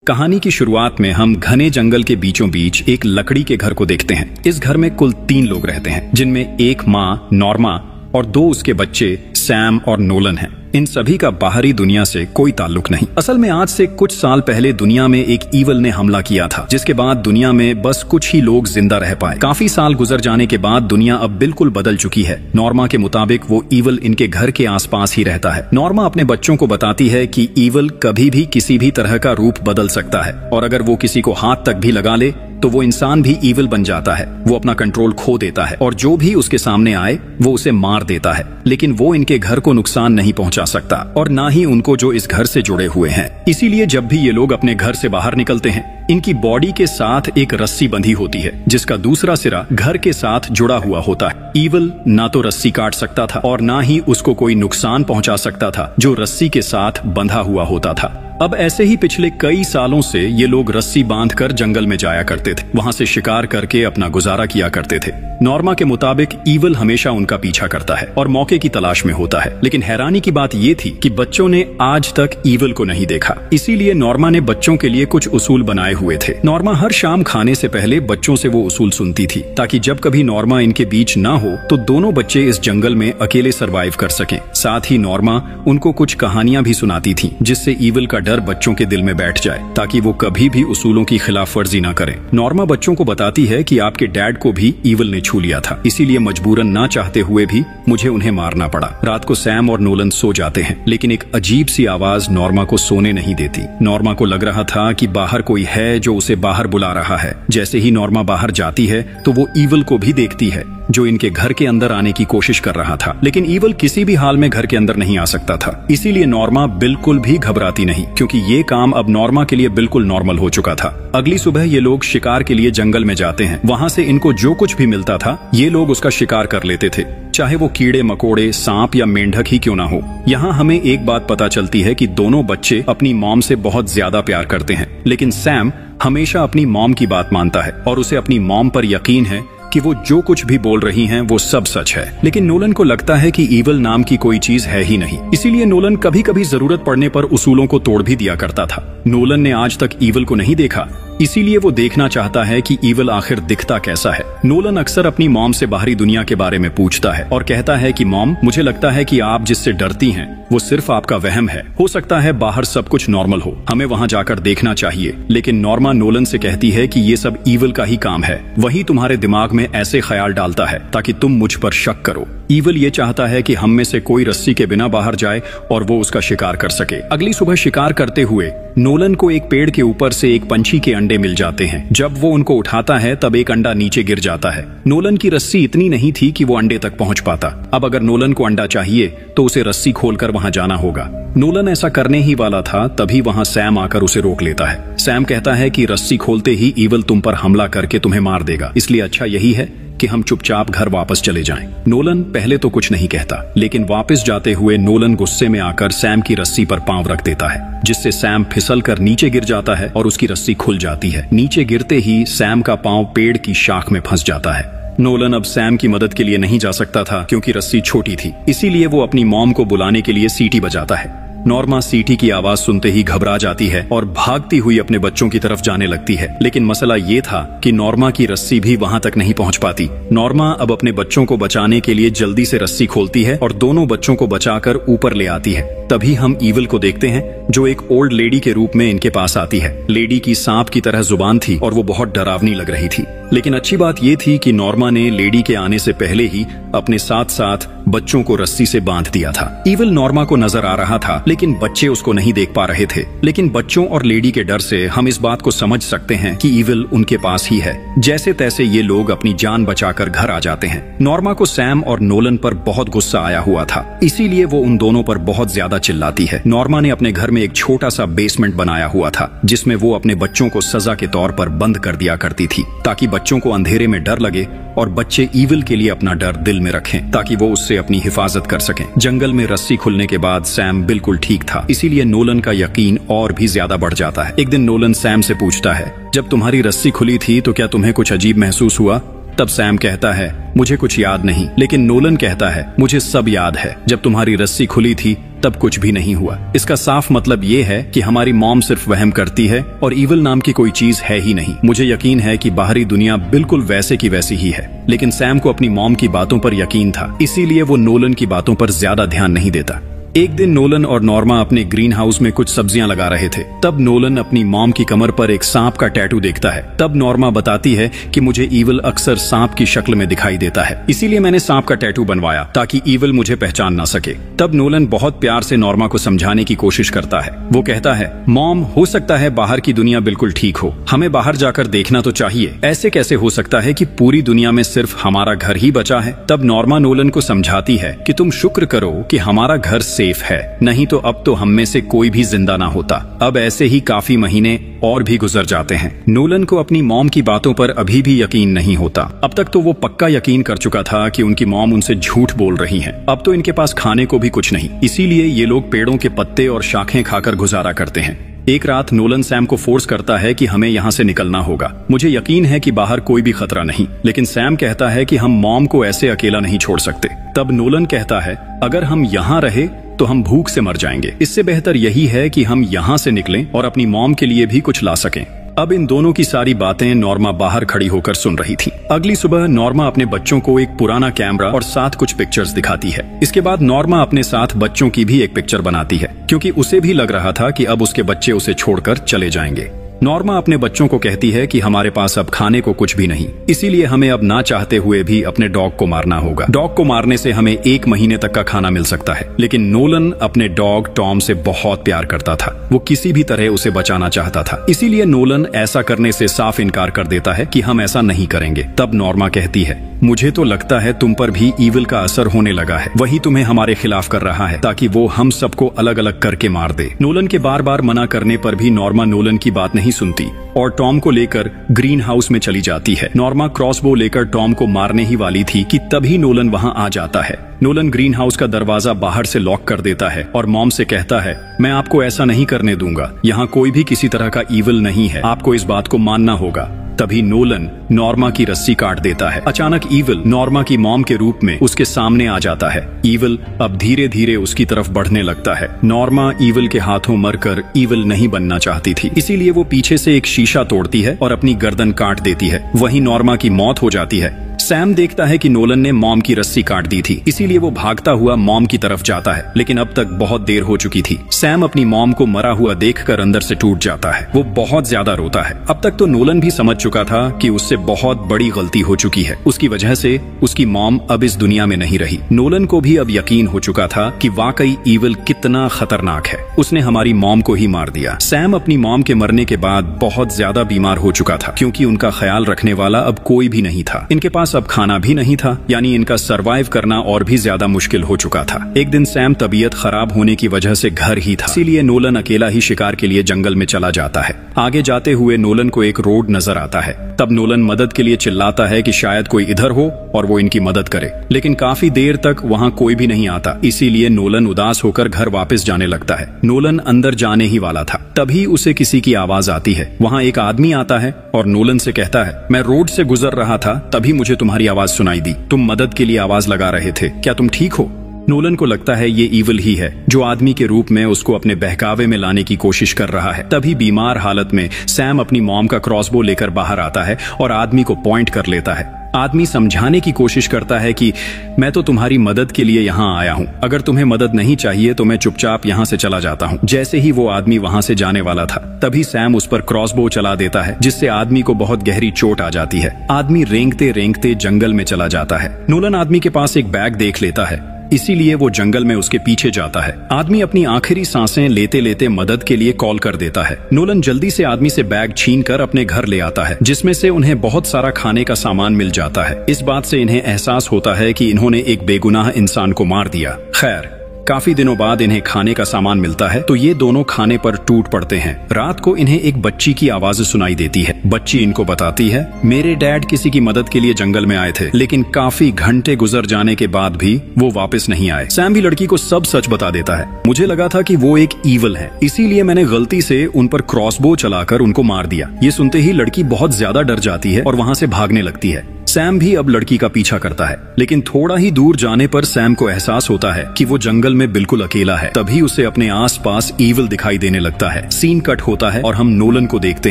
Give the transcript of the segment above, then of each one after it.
कहानी की शुरुआत में हम घने जंगल के बीचों बीच एक लकड़ी के घर को देखते हैं। इस घर में कुल 3 लोग रहते हैं, जिनमें एक माँ नॉर्मा और 2 उसके बच्चे सैम और नोलन हैं। इन सभी का बाहरी दुनिया से कोई ताल्लुक नहीं। असल में आज से कुछ साल पहले दुनिया में एक ईवल ने हमला किया था, जिसके बाद दुनिया में बस कुछ ही लोग जिंदा रह पाए। काफी साल गुजर जाने के बाद दुनिया अब बिल्कुल बदल चुकी है। नॉर्मा के मुताबिक वो ईवल इनके घर के आसपास ही रहता है। नॉर्मा अपने बच्चों को बताती है कि ईवल कभी भी किसी भी तरह का रूप बदल सकता है, और अगर वो किसी को हाथ तक भी लगा ले तो वो इंसान भी ईवल बन जाता है। वो अपना कंट्रोल खो देता है और जो भी उसके सामने आए वो उसे मार देता है, लेकिन वो इनके घर को नुकसान नहीं पहुंचा सकता और ना ही उनको जो इस घर से जुड़े हुए हैं। इसीलिए जब भी ये लोग अपने घर से बाहर निकलते हैं, इनकी बॉडी के साथ एक रस्सी बंधी होती है, जिसका दूसरा सिरा घर के साथ जुड़ा हुआ होता है। ईवल ना तो रस्सी काट सकता था और ना ही उसको कोई नुकसान पहुंचा सकता था जो रस्सी के साथ बंधा हुआ होता था। अब ऐसे ही पिछले कई सालों से ये लोग रस्सी बांधकर जंगल में जाया करते थे, वहां से शिकार करके अपना गुजारा किया करते थे। नॉर्मा के मुताबिक ईवल हमेशा उनका पीछा करता है और मौके की तलाश में होता है, लेकिन हैरानी की बात ये थी कि बच्चों ने आज तक ईवल को नहीं देखा। इसीलिए नॉर्मा ने बच्चों के लिए कुछ उसूल बनाए हुए थे। नॉर्मा हर शाम खाने से पहले बच्चों से वो उसूल सुनती थी, ताकि जब कभी नॉर्मा इनके बीच ना हो तो दोनों बच्चे इस जंगल में अकेले सरवाइव कर सकें। साथ ही नॉर्मा उनको कुछ कहानियां भी सुनाती थी, जिससे ईवल का डर बच्चों के दिल में बैठ जाए, ताकि वो कभी भी उसूलों की खिलाफ वर्जी न करें। नॉर्मा बच्चों को बताती है कि आपके डैड को भी ईवल ने छू लिया था, इसीलिए मजबूरन ना चाहते हुए भी मुझे उन्हें मारना पड़ा। रात को सैम और नोलन सो जाते हैं, लेकिन एक अजीब सी आवाज नॉर्मा को सोने नहीं देती। नॉर्मा को लग रहा था कि बाहर कोई है जो उसे बाहर बुला रहा है। जैसे ही नॉर्मा बाहर जाती है तो वो ईवल को भी देखती है, जो इनके घर के अंदर आने की कोशिश कर रहा था, लेकिन ईवल किसी भी हाल में घर के अंदर नहीं आ सकता था। इसीलिए नॉर्मा बिल्कुल भी घबराती नहीं, क्योंकि ये काम अब नॉर्मा के लिए बिल्कुल नॉर्मल हो चुका था। अगली सुबह ये लोग शिकार के लिए जंगल में जाते हैं। वहां से इनको जो कुछ भी मिलता था ये लोग उसका शिकार कर लेते थे, चाहे वो कीड़े मकोड़े, सांप या मेंढक ही क्यों ना हो। यहाँ हमें एक बात पता चलती है कि दोनों बच्चे अपनी मॉम से बहुत ज्यादा प्यार करते हैं, लेकिन सैम हमेशा अपनी मॉम की बात मानता है और उसे अपनी मॉम पर यकीन है कि वो जो कुछ भी बोल रही हैं वो सब सच है। लेकिन नोलन को लगता है कि ईवल नाम की कोई चीज है ही नहीं, इसीलिए नोलन कभी कभी जरूरत पड़ने पर उसूलों को तोड़ भी दिया करता था। नोलन ने आज तक ईवल को नहीं देखा, इसीलिए वो देखना चाहता है कि ईवल आखिर दिखता कैसा है। नोलन अक्सर अपनी मॉम से बाहरी दुनिया के बारे में पूछता है और कहता है कि मॉम, मुझे लगता है कि आप जिससे डरती हैं वो सिर्फ आपका वहम है। हो सकता है बाहर सब कुछ नॉर्मल हो, हमें वहां जाकर देखना चाहिए। लेकिन नॉर्मा नोलन से कहती है कि ये सब ईवल का ही काम है, वही तुम्हारे दिमाग में ऐसे ख्याल डालता है ताकि तुम मुझ पर शक करो। ईवल ये चाहता है कि हम में से कोई रस्सी के बिना बाहर जाए और वो उसका शिकार कर सके। अगली सुबह शिकार करते हुए नोलन को एक पेड़ के ऊपर से एक पंछी के अंडे मिल जाते हैं। जब वो उनको उठाता है तब एक अंडा नीचे गिर जाता है। नोलन की रस्सी इतनी नहीं थी कि वो अंडे तक पहुंच पाता। अब अगर नोलन को अंडा चाहिए तो उसे रस्सी खोलकर वहां जाना होगा। नोलन ऐसा करने ही वाला था, तभी वहां सैम आकर उसे रोक लेता है। सैम कहता है कि रस्सी खोलते ही ईवल तुम पर हमला करके तुम्हें मार देगा, इसलिए अच्छा यही है कि हम चुपचाप घर वापस चले जाएं। नोलन पहले तो कुछ नहीं कहता, लेकिन वापस जाते हुए नोलन गुस्से में आकर सैम की रस्सी पर पांव रख देता है, जिससे सैम फिसलकर नीचे गिर जाता है और उसकी रस्सी खुल जाती है। नीचे गिरते ही सैम का पांव पेड़ की शाख में फंस जाता है। नोलन अब सैम की मदद के लिए नहीं जा सकता था, क्योंकि रस्सी छोटी थी। इसीलिए वो अपनी मॉम को बुलाने के लिए सीटी बजाता है। नॉर्मा सीटी की आवाज सुनते ही घबरा जाती है और भागती हुई अपने बच्चों की तरफ जाने लगती है, लेकिन मसला ये था कि नॉर्मा की रस्सी भी वहां तक नहीं पहुंच पाती। नॉर्मा अब अपने बच्चों को बचाने के लिए जल्दी से रस्सी खोलती है और दोनों बच्चों को बचाकर ऊपर ले आती है। तभी हम ईवल को देखते हैं, जो एक ओल्ड लेडी के रूप में इनके पास आती है। लेडी की सांप की तरह जुबान थी और वो बहुत डरावनी लग रही थी। लेकिन अच्छी बात ये थी कि नॉर्मा ने लेडी के आने से पहले ही अपने साथ साथ बच्चों को रस्सी से बांध दिया था। ईवल नॉर्मा को नजर आ रहा था, लेकिन बच्चे उसको नहीं देख पा रहे थे। लेकिन बच्चों और लेडी के डर से हम इस बात को समझ सकते हैं कि ईवल उनके पास ही है। जैसे तैसे ये लोग अपनी जान बचाकर घर आ जाते हैं। नॉर्मा को सैम और नोलन पर बहुत गुस्सा आया हुआ था, इसीलिए वो उन दोनों पर बहुत ज्यादा चिल्लाती है। नॉर्मा ने अपने घर में एक छोटा सा बेसमेंट बनाया हुआ था, जिसमें वो अपने बच्चों को सजा के तौर पर बंद कर दिया करती थी, ताकि बच्चों को अंधेरे में डर लगे और बच्चे ईवल के लिए अपना डर दिल में रखें, ताकि वो उससे अपनी हिफाजत कर सकें। जंगल में रस्सी खुलने के बाद सैम बिल्कुल ठीक था, इसीलिए नोलन का यकीन और भी ज्यादा बढ़ जाता है। एक दिन नोलन सैम से पूछता है, जब तुम्हारी रस्सी खुली थी तो क्या तुम्हें कुछ अजीब महसूस हुआ? तब सैम कहता है मुझे कुछ याद नहीं, लेकिन नोलन कहता है मुझे सब याद है। जब तुम्हारी रस्सी खुली थी तब कुछ भी नहीं हुआ। इसका साफ मतलब ये है कि हमारी मॉम सिर्फ वहम करती है और ईविल नाम की कोई चीज है ही नहीं। मुझे यकीन है कि बाहरी दुनिया बिल्कुल वैसे की वैसी ही है, लेकिन सैम को अपनी मॉम की बातों पर यकीन था, इसीलिए वो नोलन की बातों पर ज्यादा ध्यान नहीं देता। एक दिन नोलन और नॉर्मा अपने ग्रीन हाउस में कुछ सब्जियां लगा रहे थे। तब नोलन अपनी मॉम की कमर पर एक सांप का टैटू देखता है। तब नॉर्मा बताती है कि मुझे ईविल अक्सर सांप की शक्ल में दिखाई देता है, इसीलिए मैंने सांप का टैटू बनवाया ताकि ईविल मुझे पहचान ना सके। तब नोलन बहुत प्यार से नॉर्मा को समझाने की कोशिश करता है। वो कहता है मॉम, हो सकता है बाहर की दुनिया बिल्कुल ठीक हो, हमें बाहर जाकर देखना तो चाहिए। ऐसे कैसे हो सकता है कि पूरी दुनिया में सिर्फ हमारा घर ही बचा है? तब नॉर्मा नोलन को समझाती है कि तुम शुक्र करो कि हमारा घर सेफ है, नहीं तो अब तो हम में से कोई भी जिंदा ना होता। अब ऐसे ही काफी महीने और भी गुजर जाते हैं। नोलन को अपनी मॉम की बातों पर अभी भी यकीन नहीं होता। अब तक तो वो पक्का यकीन कर चुका था कि उनकी मॉम उनसे झूठ बोल रही हैं। अब तो इनके पास खाने को भी कुछ नहीं, इसीलिए ये लोग पेड़ों के पत्ते और शाखें खाकर गुजारा करते हैं। एक रात नोलन सैम को फोर्स करता है कि हमें यहाँ से निकलना होगा। मुझे यकीन है कि बाहर कोई भी खतरा नहीं, लेकिन सैम कहता है कि हम मॉम को ऐसे अकेला नहीं छोड़ सकते। तब नोलन कहता है अगर हम यहाँ रहे तो हम भूख से मर जाएंगे। इससे बेहतर यही है कि हम यहाँ से निकलें और अपनी मॉम के लिए भी कुछ ला सकें। अब इन दोनों की सारी बातें नॉर्मा बाहर खड़ी होकर सुन रही थी। अगली सुबह नॉर्मा अपने बच्चों को एक पुराना कैमरा और साथ कुछ पिक्चर्स दिखाती है। इसके बाद नॉर्मा अपने साथ बच्चों की भी एक पिक्चर बनाती है, क्योंकि उसे भी लग रहा था कि अब उसके बच्चे उसे छोड़कर चले जाएंगे। नॉर्मा अपने बच्चों को कहती है कि हमारे पास अब खाने को कुछ भी नहीं, इसीलिए हमें अब ना चाहते हुए भी अपने डॉग को मारना होगा। डॉग को मारने से हमें 1 महीने तक का खाना मिल सकता है। लेकिन नोलन अपने डॉग टॉम से बहुत प्यार करता था, वो किसी भी तरह उसे बचाना चाहता था, इसीलिए नोलन ऐसा करने से साफ इनकार कर देता है कि हम ऐसा नहीं करेंगे। तब नॉर्मा कहती है मुझे तो लगता है तुम पर भी ईविल का असर होने लगा है, वही तुम्हें हमारे खिलाफ कर रहा है ताकि वो हम सबको अलग अलग करके मार दे। नोलन के बार बार मना करने पर भी नॉर्मा नोलन की बात नहीं सुनती और टॉम को लेकर ग्रीन हाउस में चली जाती है। नॉर्मा क्रॉसबो लेकर टॉम को मारने ही वाली थी कि तभी नोलन वहां आ जाता है। नोलन ग्रीन हाउस का दरवाजा बाहर से लॉक कर देता है और मॉम से कहता है मैं आपको ऐसा नहीं करने दूंगा, यहाँ कोई भी किसी तरह का ईविल नहीं है, आपको इस बात को मानना होगा। तभी नोलन नॉर्मा की रस्सी काट देता है। अचानक ईविल नॉर्मा की मॉम के रूप में उसके सामने आ जाता है। ईविल अब धीरे धीरे उसकी तरफ बढ़ने लगता है। नॉर्मा ईविल के हाथों मरकर ईविल नहीं बनना चाहती थी, इसीलिए वो पीछे से एक शीशा तोड़ती है और अपनी गर्दन काट देती है। वहीं नॉर्मा की मौत हो जाती है। सैम देखता है कि नोलन ने मॉम की रस्सी काट दी थी, इसीलिए वो भागता हुआ मॉम की तरफ जाता है, लेकिन अब तक बहुत देर हो चुकी थी। सैम अपनी मॉम को मरा हुआ देखकर अंदर से टूट जाता है। वो बहुत ज्यादा रोता है। अब तक तो नोलन भी समझ चुका था कि उससे बहुत बड़ी गलती हो चुकी है, उसकी वजह से उसकी मॉम अब इस दुनिया में नहीं रही। नोलन को भी अब यकीन हो चुका था कि वाकई ईविल कितना खतरनाक है, उसने हमारी मॉम को ही मार दिया। सैम अपनी मॉम के मरने के बाद बहुत ज्यादा बीमार हो चुका था, क्योंकि उनका ख्याल रखने वाला अब कोई भी नहीं था। इनके पास अब खाना भी नहीं था, यानी इनका सरवाइव करना और भी ज्यादा मुश्किल हो चुका था। एक दिन सैम तबीयत खराब होने की वजह से घर ही था, इसीलिए नोलन अकेला ही शिकार के लिए जंगल में चला जाता है। आगे जाते हुए नोलन को एक रोड नजर आता है। तब नोलन मदद के लिए चिल्लाता है कि शायद कोई इधर हो और वो इनकी मदद करे, लेकिन काफी देर तक वहाँ कोई भी नहीं आता, इसीलिए नोलन उदास होकर घर वापस जाने लगता है। नोलन अंदर जाने ही वाला था, तभी उसे किसी की आवाज आती है। वहाँ एक आदमी आता है और नोलन से कहता है मैं रोड से गुजर रहा था, तभी मुझे तुम्हारी आवाज सुनाई दी, तुम मदद के लिए आवाज लगा रहे थे, क्या तुम ठीक हो? नोलन को लगता है ये ईविल ही है जो आदमी के रूप में उसको अपने बहकावे में लाने की कोशिश कर रहा है। तभी बीमार हालत में सैम अपनी मॉम का क्रॉसबो लेकर बाहर आता है और आदमी को पॉइंट कर लेता है। आदमी समझाने की कोशिश करता है कि मैं तो तुम्हारी मदद के लिए यहाँ आया हूँ, अगर तुम्हें मदद नहीं चाहिए तो मैं चुपचाप यहाँ से चला जाता हूँ। जैसे ही वो आदमी वहाँ से जाने वाला था, तभी सैम उस पर क्रॉसबो चला देता है, जिससे आदमी को बहुत गहरी चोट आ जाती है। आदमी रेंगते रेंगते जंगल में चला जाता है। नोलन आदमी के पास एक बैग देख लेता है, इसीलिए वो जंगल में उसके पीछे जाता है। आदमी अपनी आखिरी सांसें लेते लेते मदद के लिए कॉल कर देता है। नोलन जल्दी से आदमी से बैग छीनकर अपने घर ले आता है, जिसमें से उन्हें बहुत सारा खाने का सामान मिल जाता है। इस बात से इन्हें एहसास होता है कि इन्होंने एक बेगुनाह इंसान को मार दिया। खैर, काफी दिनों बाद इन्हें खाने का सामान मिलता है, तो ये दोनों खाने पर टूट पड़ते हैं। रात को इन्हें एक बच्ची की आवाज सुनाई देती है। बच्ची इनको बताती है मेरे डैड किसी की मदद के लिए जंगल में आए थे, लेकिन काफी घंटे गुजर जाने के बाद भी वो वापस नहीं आए। सैम भी लड़की को सब सच बता देता है। मुझे लगा था कि वो एक ईविल है, इसीलिए मैंने गलती से उन पर क्रॉसबो चलाकर उनको मार दिया। ये सुनते ही लड़की बहुत ज्यादा डर जाती है और वहाँ से भागने लगती है। सैम भी अब लड़की का पीछा करता है, लेकिन थोड़ा ही दूर जाने पर सैम को एहसास होता है कि वो जंगल में बिल्कुल अकेला है। तभी उसे अपने आसपास ईविल दिखाई देने लगता है। सीन कट होता है और हम नोलन को देखते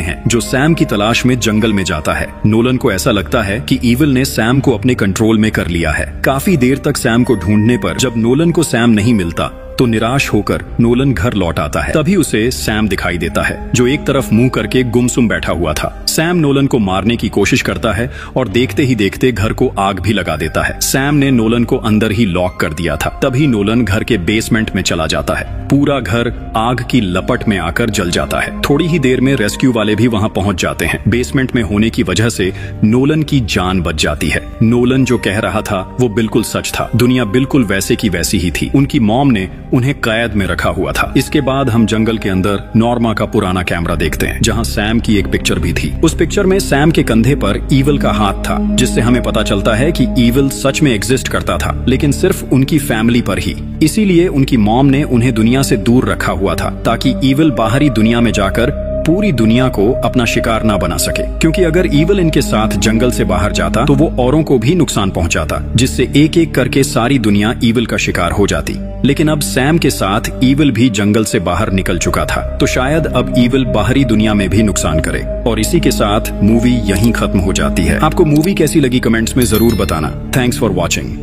हैं जो सैम की तलाश में जंगल में जाता है। नोलन को ऐसा लगता है कि ईविल ने सैम को अपने कंट्रोल में कर लिया है। काफी देर तक सैम को ढूंढने पर जब नोलन को सैम नहीं मिलता तो निराश होकर नोलन घर लौट आता है। तभी उसे सैम दिखाई देता है जो एक तरफ मुंह करके गुमसुम बैठा हुआ था। सैम नोलन को मारने की कोशिश करता है और देखते ही देखते घर को आग भी लगा देता है। सैम ने नोलन को अंदर ही लॉक कर दिया था। तभी नोलन घर के बेसमेंट में चला जाता है। पूरा घर आग की लपट में आकर जल जाता है। थोड़ी ही देर में रेस्क्यू वाले भी वहां पहुंच जाते हैं। बेसमेंट में होने की वजह से नोलन की जान बच जाती है। नोलन जो कह रहा था वो बिल्कुल सच था। दुनिया बिल्कुल वैसे की वैसी ही थी। उनकी मॉम ने उन्हें कैद में रखा हुआ था। इसके बाद हम जंगल के अंदर नॉर्मा का पुराना कैमरा देखते हैं जहां सैम की एक पिक्चर भी थी। उस पिक्चर में सैम के कंधे पर ईविल का हाथ था, जिससे हमें पता चलता है कि ईविल सच में एग्जिस्ट करता था, लेकिन सिर्फ उनकी फैमिली पर ही। इसीलिए उनकी मॉम ने उन्हें दुनिया से दूर रखा हुआ था ताकि ईविल बाहरी दुनिया में जाकर पूरी दुनिया को अपना शिकार ना बना सके। क्योंकि अगर ईविल इनके साथ जंगल से बाहर जाता तो वो औरों को भी नुकसान पहुंचाता, जिससे एक एक करके सारी दुनिया ईविल का शिकार हो जाती। लेकिन अब सैम के साथ ईविल भी जंगल से बाहर निकल चुका था, तो शायद अब ईविल बाहरी दुनिया में भी नुकसान करे। और इसी के साथ मूवी यहीं खत्म हो जाती है। आपको मूवी कैसी लगी कमेंट्स में जरूर बताना। Thanks for watching.